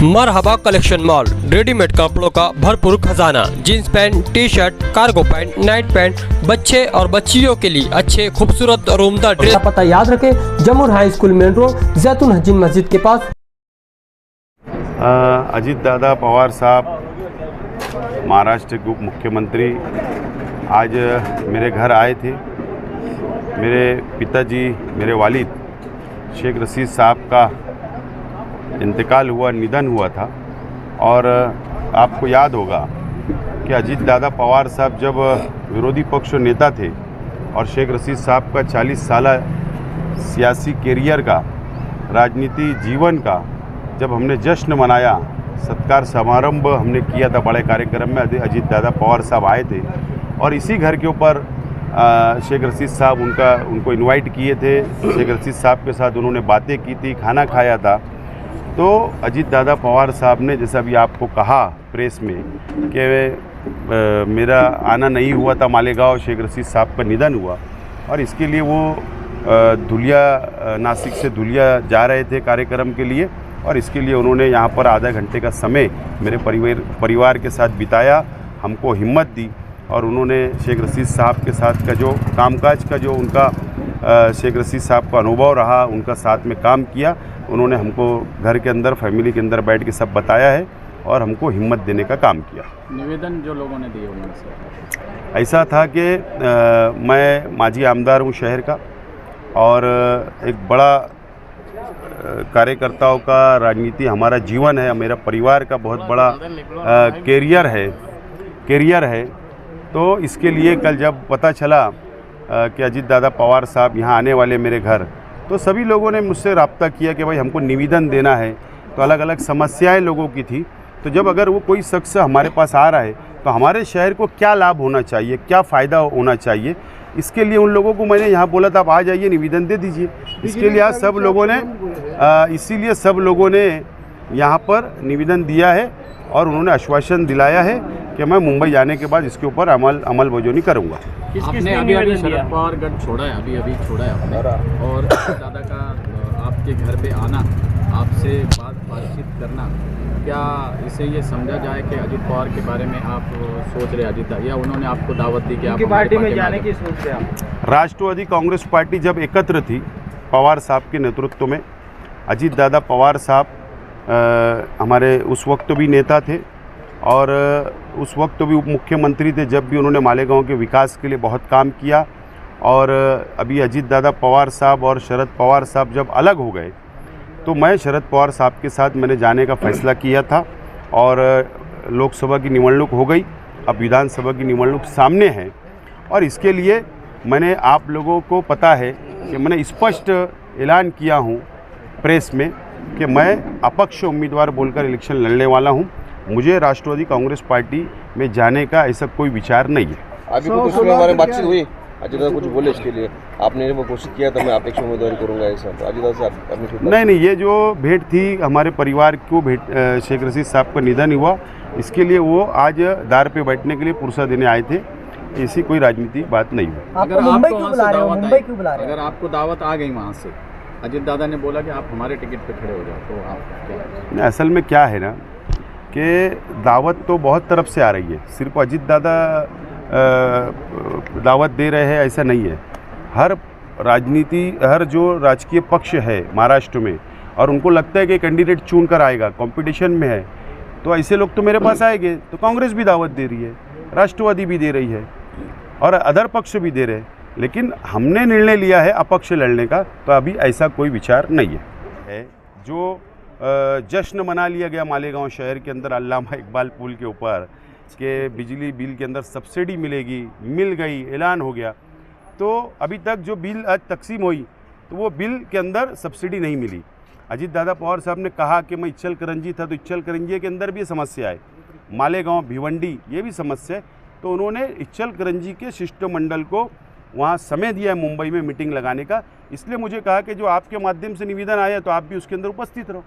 मरहबा collection mall, readymade कपड़ों का भरपूर खजाना, jeans pant, T shirt, cargo pant, night pant, बच्चे और बच्चियों के लिए अच्छे खूबसूरत और उम्दा ड्रेस। पता याद रखें, जमुर हाई स्कूल मेन रोड, जैतून हजीन मस्जिद के पास। अजीत दादा पवार साहब महाराष्ट्र के उप मुख्यमंत्री आज मेरे घर आए थे। मेरे पिताजी, मेरे वालिद शेख रशीद साहब का इंतकाल हुआ, निधन हुआ था। और आपको याद होगा कि अजीत दादा पवार साहब जब विरोधी पक्ष नेता थे और शेख रशीद साहब का 40 साल सियासी कैरियर का, राजनीति जीवन का जब हमने जश्न मनाया, सत्कार समारंभ हमने किया था बड़े कार्यक्रम में, अजीत दादा पवार साहब आए थे। और इसी घर के ऊपर शेख रशीद साहब उनको इनवाइट किए थे। शेख रशीद साहब के साथ उन्होंने बातें की थी, खाना खाया था। तो अजीत दादा पवार साहब ने, जैसा भी आपको कहा प्रेस में कि मेरा आना नहीं हुआ था मालेगांव, शेख रशीद साहब का निधन हुआ और इसके लिए वो धुलिया, नासिक से धुलिया जा रहे थे कार्यक्रम के लिए। और इसके लिए उन्होंने यहाँ पर आधा घंटे का समय मेरे परिवार के साथ बिताया, हमको हिम्मत दी। और उन्होंने शेख रशीद साहब के साथ का जो कामकाज का जो उनका शेख रशीद साहब का अनुभव रहा, उनका साथ में काम किया, उन्होंने हमको घर के अंदर, फैमिली के अंदर बैठ के सब बताया है और हमको हिम्मत देने का काम किया। निवेदन जो लोगों ने दिए उनमें से ऐसा था कि मैं माजी आमदार हूँ शहर का और एक बड़ा कार्यकर्ताओं का राजनीति हमारा जीवन है, मेरा परिवार का बहुत बड़ा कैरियर है। तो इसके लिए कल जब पता चला कि अजीत दादा पवार साहब यहाँ आने वाले मेरे घर, तो सभी लोगों ने मुझसे रब्ता किया कि भाई हमको निवेदन देना है। तो अलग अलग समस्याएं लोगों की थी। तो जब अगर वो कोई शख्स हमारे पास आ रहा है तो हमारे शहर को क्या लाभ होना चाहिए, क्या फ़ायदा होना चाहिए, इसके लिए उन लोगों को मैंने यहाँ बोला था आप आ जाइए, निवेदन दे दीजिए। इसके लिए आज सब लोगों ने इसीलिए सब लोगों ने यहाँ पर निवेदन दिया है और उन्होंने आश्वासन दिलाया है कि मैं मुंबई जाने के बाद इसके ऊपर अमलबजानी करूँगा। आपने अभी शरद पवार गढ़ छोड़ा है, अभी छोड़ा है आपने, और दादा का आपके घर पे आना, आपसे बातचीत करना, क्या इसे ये समझा जाए कि अजीत पवार के बारे में आप सोच रहे अजीत, या उन्होंने आपको दावत दी कि आप पार्टी में जाने की सोच रहे हैं? राष्ट्रवादी कांग्रेस पार्टी जब एकत्र थी पवार साहब के नेतृत्व में, अजीत दादा पवार साहब हमारे उस वक्त भी नेता थे और उस वक्त भी उप मुख्यमंत्री थे, जब भी उन्होंने मालेगांव के विकास के लिए बहुत काम किया। और अभी अजीत दादा पवार साहब और शरद पवार साहब जब अलग हो गए तो मैं शरद पवार साहब के साथ मैंने जाने का फैसला किया था। और लोकसभा की निवडणूक हो गई, अब विधानसभा की निवडणूक सामने है और इसके लिए मैंने, आप लोगों को पता है कि मैंने स्पष्ट ऐलान किया हूँ प्रेस में कि मैं अपक्ष उम्मीदवार बोलकर इलेक्शन लड़ने वाला हूँ। मुझे राष्ट्रवादी कांग्रेस पार्टी में जाने का ऐसा कोई विचार नहीं है। अभी कुछ हमारे बातचीत हुई, अजीत दादा कुछ बोले इसके लिए? आपने वो घोषित किया था मैं अपक्ष उम्मीदवारी करूंगा ऐसा, तो अजीत दादा से अपनी नहीं, ये जो भेंट थी हमारे परिवार को, शेख रशीद साहब का निधन हुआ, इसके लिए वो आज दार पे बैठने के लिए पुरसा देने आए थे। ऐसी कोई राजनीतिक बात नहीं हुई। अगर आपको दावत आ गई वहाँ से, अजीत दादा ने बोला कि आप हमारे टिकट पे खड़े हो जाओ, तो आप क्या? असल में क्या है ना कि दावत तो बहुत तरफ से आ रही है, सिर्फ अजीत दादा दावत दे रहे हैं ऐसा नहीं है। हर जो राजकीय पक्ष है महाराष्ट्र में और उनको लगता है कि कैंडिडेट चुन कर आएगा, कंपटीशन में है, तो ऐसे लोग तो मेरे पास आएंगे। तो कांग्रेस भी दावत दे रही है, राष्ट्रवादी भी दे रही है और अदर पक्ष भी दे रहे हैं, लेकिन हमने निर्णय लिया है अपक्ष लड़ने का। तो अभी ऐसा कोई विचार नहीं है। जो जश्न मना लिया गया मालेगांव शहर के अंदर अल्लामा इकबाल पुल के ऊपर कि बिजली बिल के अंदर सब्सिडी मिलेगी, मिल गई, ऐलान हो गया। तो अभी तक जो बिल आज तकसीम हुई तो वो बिल के अंदर सब्सिडी नहीं मिली। अजीत दादा पवार साहब ने कहा कि मैं इच्छल करंजी था, तो इच्छल करंजी के अंदर भी समस्या है, मालेगांव, भिवंडी ये भी समस्या है। तो उन्होंने इच्छल करंजी के शिष्टमंडल को वहाँ समय दिया है मुंबई में मीटिंग लगाने का। इसलिए मुझे कहा कि जो आपके माध्यम से निवेदन आया तो आप भी उसके अंदर उपस्थित रहो।